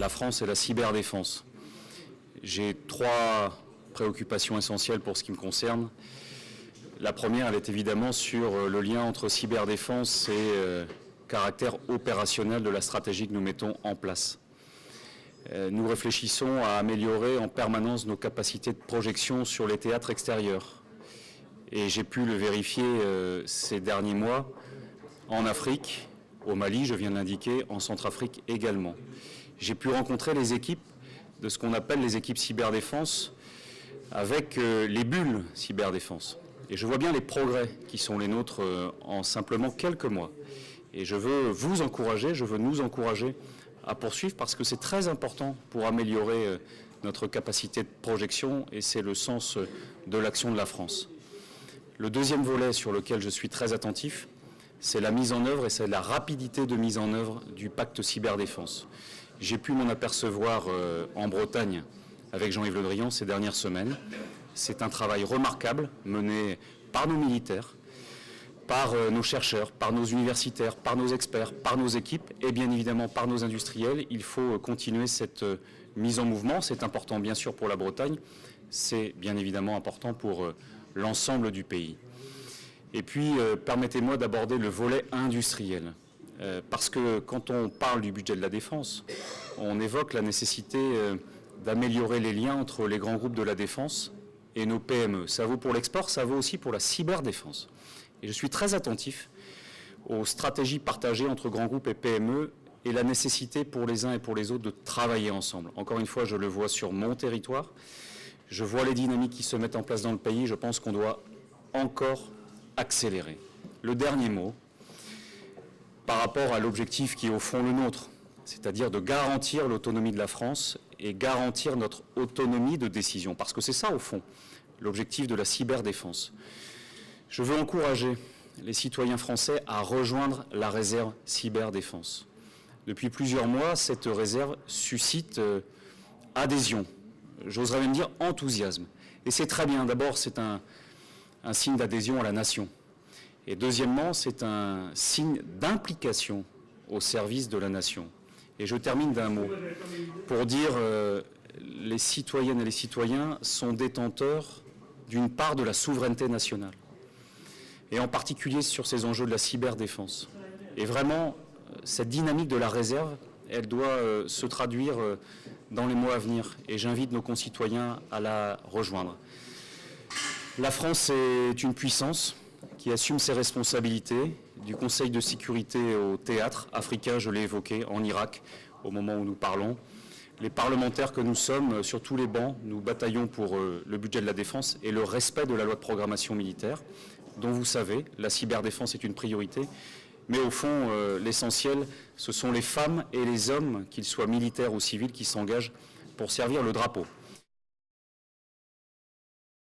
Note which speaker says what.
Speaker 1: la France et la cyberdéfense. J'ai trois préoccupations essentielles pour ce qui me concerne. La première, elle est évidemment sur le lien entre cyberdéfense et caractère opérationnel de la stratégie que nous mettons en place. Nous réfléchissons à améliorer en permanence nos capacités de projection sur les théâtres extérieurs. Et j'ai pu le vérifier ces derniers mois en Afrique, au Mali, je viens de l'indiquer, en Centrafrique également. J'ai pu rencontrer les équipes de ce qu'on appelle les équipes cyberdéfense avec les bulles cyberdéfense. Et je vois bien les progrès qui sont les nôtres en simplement quelques mois. Et je veux vous encourager, je veux nous encourager à poursuivre parce que c'est très important pour améliorer notre capacité de projection et c'est le sens de l'action de la France. Le deuxième volet sur lequel je suis très attentif, c'est la mise en œuvre et c'est la rapidité de mise en œuvre du pacte cyberdéfense. J'ai pu m'en apercevoir en Bretagne avec Jean-Yves Le Drian ces dernières semaines. C'est un travail remarquable mené par nos militaires, par nos chercheurs, par nos universitaires, par nos experts, par nos équipes et bien évidemment par nos industriels. Il faut continuer cette mise en mouvement. C'est important bien sûr pour la Bretagne, c'est bien évidemment important pour l'ensemble du pays. Et puis, permettez-moi d'aborder le volet industriel. Parce que quand on parle du budget de la défense, on évoque la nécessité d'améliorer les liens entre les grands groupes de la défense et nos PME. Ça vaut pour l'export, ça vaut aussi pour la cyberdéfense. Et je suis très attentif aux stratégies partagées entre grands groupes et PME et la nécessité pour les uns et pour les autres de travailler ensemble. Encore une fois, je le vois sur mon territoire. Je vois les dynamiques qui se mettent en place dans le pays. Je pense qu'on doit encore accélérer. Le dernier mot, par rapport à l'objectif qui est au fond le nôtre, c'est-à-dire de garantir l'autonomie de la France et garantir notre autonomie de décision, parce que c'est ça au fond, l'objectif de la cyberdéfense. Je veux encourager les citoyens français à rejoindre la réserve cyberdéfense. Depuis plusieurs mois, cette réserve suscite adhésion, j'oserais même dire enthousiasme. Et c'est très bien, d'abord c'est un signe d'adhésion à la nation. Et deuxièmement, c'est un signe d'implication au service de la nation. Et je termine d'un mot pour dire les citoyennes et les citoyens sont détenteurs d'une part de la souveraineté nationale. Et en particulier sur ces enjeux de la cyberdéfense. Et vraiment, cette dynamique de la réserve, elle doit se traduire dans les mois à venir. Et j'invite nos concitoyens à la rejoindre. La France est une puissance qui assume ses responsabilités, du Conseil de sécurité au théâtre africain, je l'ai évoqué, en Irak, au moment où nous parlons. Les parlementaires que nous sommes, sur tous les bancs, nous bataillons pour le budget de la défense et le respect de la loi de programmation militaire, dont vous savez, la cyberdéfense est une priorité. Mais au fond, l'essentiel, ce sont les femmes et les hommes, qu'ils soient militaires ou civils, qui s'engagent pour servir le drapeau.